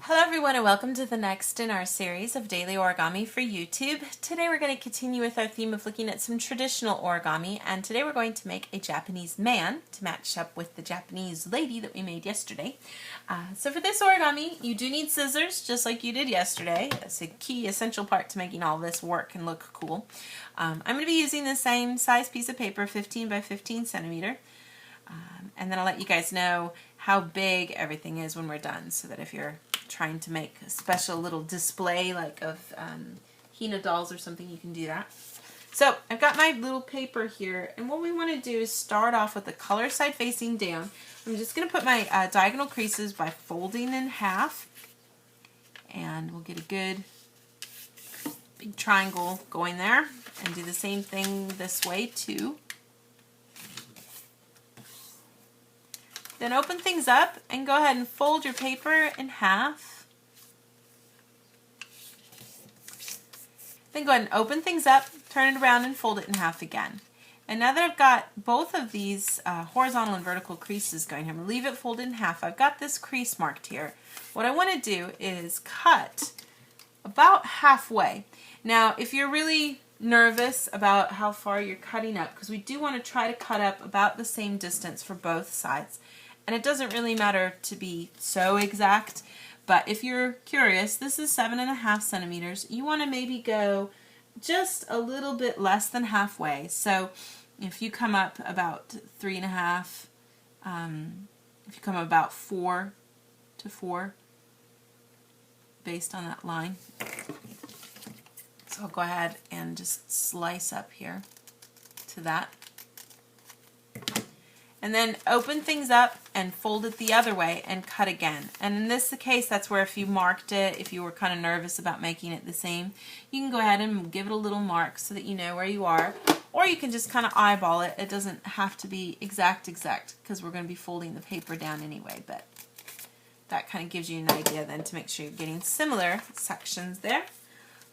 Hello everyone and welcome to the next in our series of daily origami for YouTube. Today we're going to continue with our theme of looking at some traditional origami, and today we're going to make a Japanese man to match up with the Japanese lady that we made yesterday. So for this origami you do need scissors just like you did yesterday. That's a key essential part to making all this work and look cool. I'm going to be using the same size piece of paper, 15 by 15 centimeter. And then I'll let you guys know how big everything is when we're done, so that if you're trying to make a special little display like of Hina dolls or something, you can do that. So I've got my little paper here, and what we want to do is start off with the color side facing down. I'm just going to put my diagonal creases by folding in half, and we'll get a good big triangle going there, and do the same thing this way too. Then open things up and go ahead and fold your paper in half. Then go ahead and open things up, turn it around and fold it in half again. And now that I've got both of these horizontal and vertical creases going, I'm going to leave it folded in half. I've got this crease marked here. What I want to do is cut about halfway. Now if you're really nervous about how far you're cutting up, because we do want to try to cut up about the same distance for both sides. And it doesn't really matter to be so exact, but if you're curious, this is 7.5 centimeters. You want to maybe go just a little bit less than halfway. So if you come up about 3.5, if you come up about 4 to 4, based on that line. So I'll go ahead and just slice up here to that. And then open things up and fold it the other way and cut again. And in this case, that's where if you marked it, if you were kind of nervous about making it the same, you can go ahead and give it a little mark so that you know where you are. Or you can just kind of eyeball it. It doesn't have to be exact because we're going to be folding the paper down anyway. But that kind of gives you an idea then to make sure you're getting similar sections there.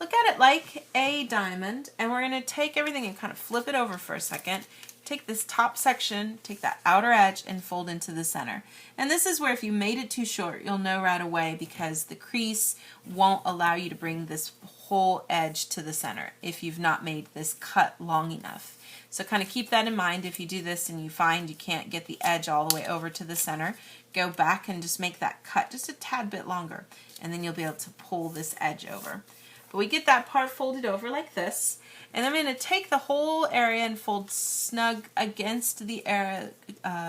Look at it like a diamond, and we're going to take everything and kind of flip it over for a second. Take this top section, take that outer edge, and fold into the center. And this is where if you made it too short, you'll know right away, because the crease won't allow you to bring this whole edge to the center if you've not made this cut long enough. So kind of keep that in mind. If you do this and you find you can't get the edge all the way over to the center, go back and just make that cut just a tad bit longer, and then you'll be able to pull this edge over. But we get that part folded over like this. And I'm going to take the whole area and fold snug against the area,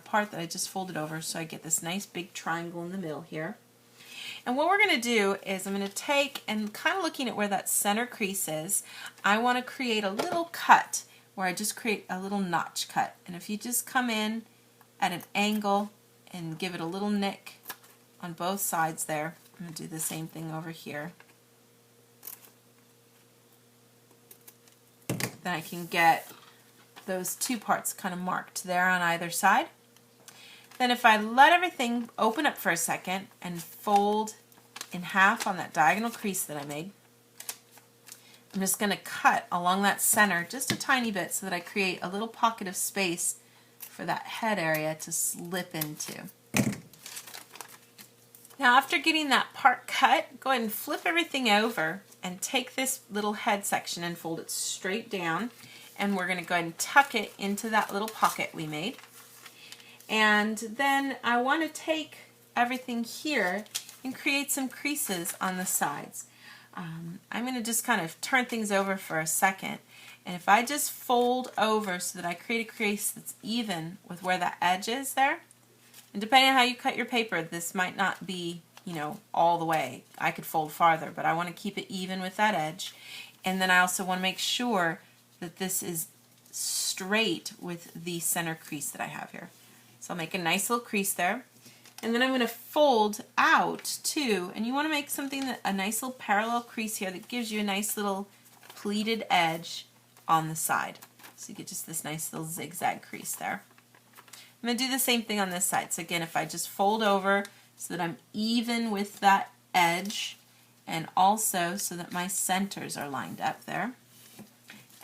part that I just folded over, so I get this nice big triangle in the middle here. And what we're going to do is I'm going to take, and kind of looking at where that center crease is, I want to create a little cut where I just create a little notch cut. And if you just come in at an angle and give it a little nick on both sides there, I'm going to do the same thing over here. Then I can get those two parts kind of marked there on either side. Then if I let everything open up for a second and fold in half on that diagonal crease that I made, I'm just going to cut along that center just a tiny bit so that I create a little pocket of space for that head area to slip into. Now after getting that part cut, go ahead and flip everything over and take this little head section and fold it straight down, and we're going to go ahead and tuck it into that little pocket we made. And then I want to take everything here and create some creases on the sides. I'm going to just kind of turn things over for a second, and if I just fold over so that I create a crease that's even with where that edge is there, and depending on how you cut your paper, this might not be, you know, all the way. I could fold farther, but I want to keep it even with that edge. And then I also want to make sure that this is straight with the center crease that I have here. So I'll make a nice little crease there. And then I'm going to fold out too, and you want to make something that a nice little parallel crease here that gives you a nice little pleated edge on the side. So you get just this nice little zigzag crease there. I'm going to do the same thing on this side. So again, if I just fold over so that I'm even with that edge, and also so that my centers are lined up there.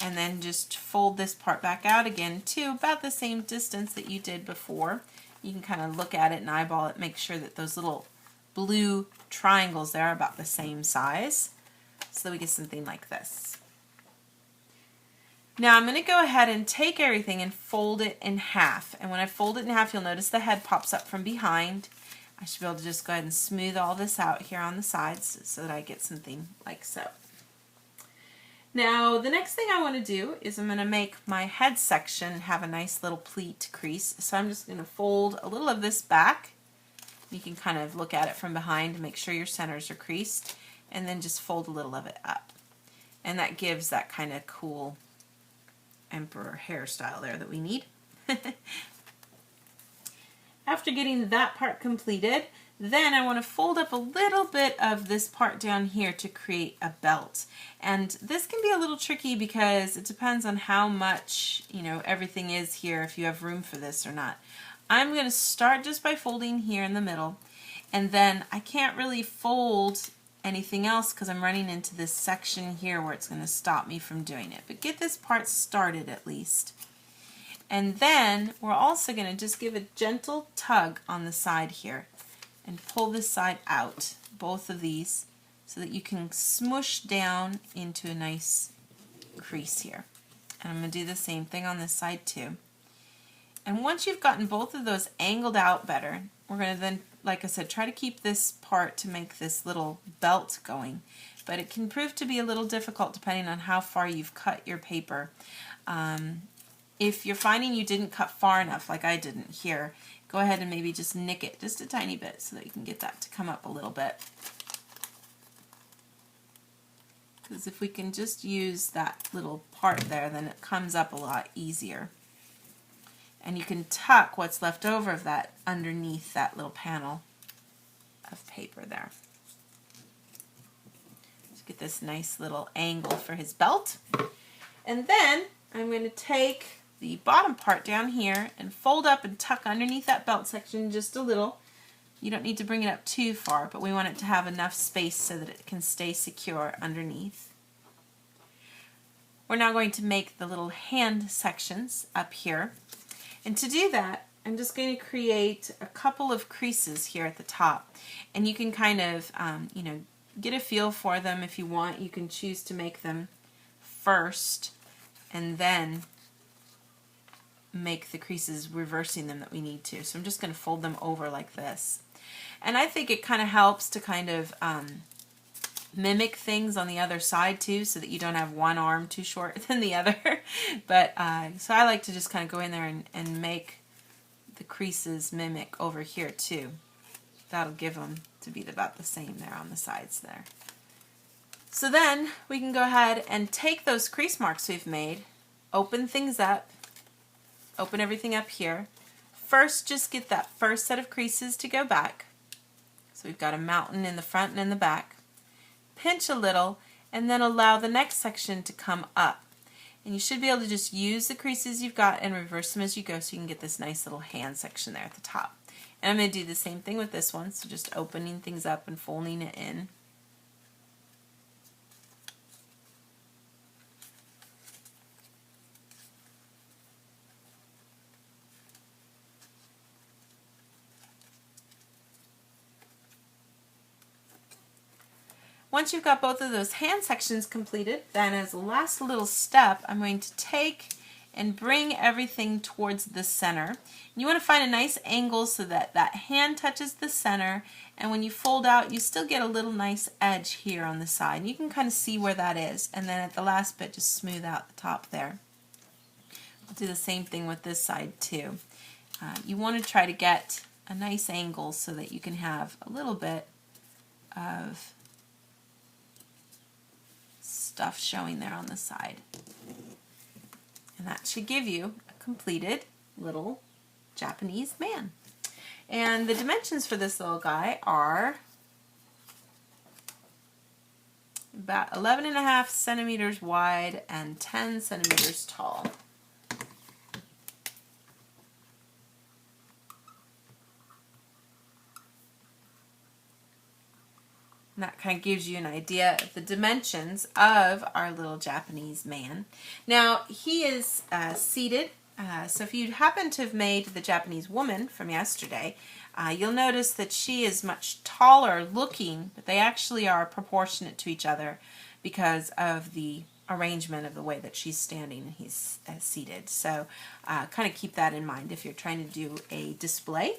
And then just fold this part back out again to about the same distance that you did before. You can kind of look at it and eyeball it, make sure that those little blue triangles there about the same size, so that we get something like this. Now I'm going to go ahead and take everything and fold it in half. And when I fold it in half, you'll notice the head pops up from behind. I should be able to just go ahead and smooth all this out here on the sides so that I get something like so. Now the next thing I want to do is I'm going to make my head section have a nice little pleat crease. So I'm just going to fold a little of this back. You can kind of look at it from behind to make sure your centers are creased, and then just fold a little of it up. And that gives that kind of cool emperor hairstyle there that we need. After getting that part completed, then I want to fold up a little bit of this part down here to create a belt. And this can be a little tricky because it depends on how much, everything is here, if you have room for this or not. I'm going to start just by folding here in the middle, and then I can't really fold anything else because I'm running into this section here where it's going to stop me from doing it. But get this part started at least. And then we're also going to just give a gentle tug on the side here and pull this side out, both of these, so that you can smush down into a nice crease here. And I'm going to do the same thing on this side too. And once you've gotten both of those angled out better, we're going to then, like I said, try to keep this part to make this little belt going. But it can prove to be a little difficult depending on how far you've cut your paper. If you're finding you didn't cut far enough, like I didn't here, go ahead and maybe just nick it just a tiny bit so that you can get that to come up a little bit. Because if we can just use that little part there, then it comes up a lot easier. And you can tuck what's left over of that underneath that little panel of paper there. Just get this nice little angle for his belt. And then I'm going to take the bottom part down here and fold up and tuck underneath that belt section just a little. You don't need to bring it up too far, but we want it to have enough space so that it can stay secure underneath. We're now going to make the little hand sections up here. And to do that, I'm just going to create a couple of creases here at the top. And you can kind of, get a feel for them if you want. You can choose to make them first and then make the creases reversing them that we need to. So I'm just going to fold them over like this. And I think it kind of helps to kind of mimic things on the other side too, so that you don't have one arm too short than the other. But so I like to just kind of go in there and make the creases mimic over here too. That'll give them to be about the same there on the sides there. So then we can go ahead and take those crease marks we've made, open things up, open everything up here. First, just get that first set of creases to go back. So we've got a mountain in the front and in the back. Pinch a little, and then allow the next section to come up. And you should be able to just use the creases you've got and reverse them as you go so you can get this nice little hand section there at the top. And I'm going to do the same thing with this one, so just opening things up and folding it in. Once you've got both of those hand sections completed, then as a last little step, I'm going to take and bring everything towards the center. And you want to find a nice angle so that that hand touches the center, and when you fold out, you still get a little nice edge here on the side. And you can kind of see where that is, and then at the last bit, just smooth out the top there. I'll do the same thing with this side too. You want to try to get a nice angle so that you can have a little bit of stuff showing there on the side. And that should give you a completed little Japanese man. And the dimensions for this little guy are about 11.5 centimeters wide and 10 centimeters tall. And that kind of gives you an idea of the dimensions of our little Japanese man. Now, he is seated, so if you happen to have made the Japanese woman from yesterday, You'll notice that she is much taller looking, but they actually are proportionate to each other because of the arrangement of the way that she's standing and he's seated. So kind of keep that in mind if you're trying to do a display.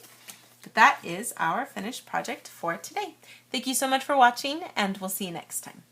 But that is our finished project for today. Thank you so much for watching, and we'll see you next time.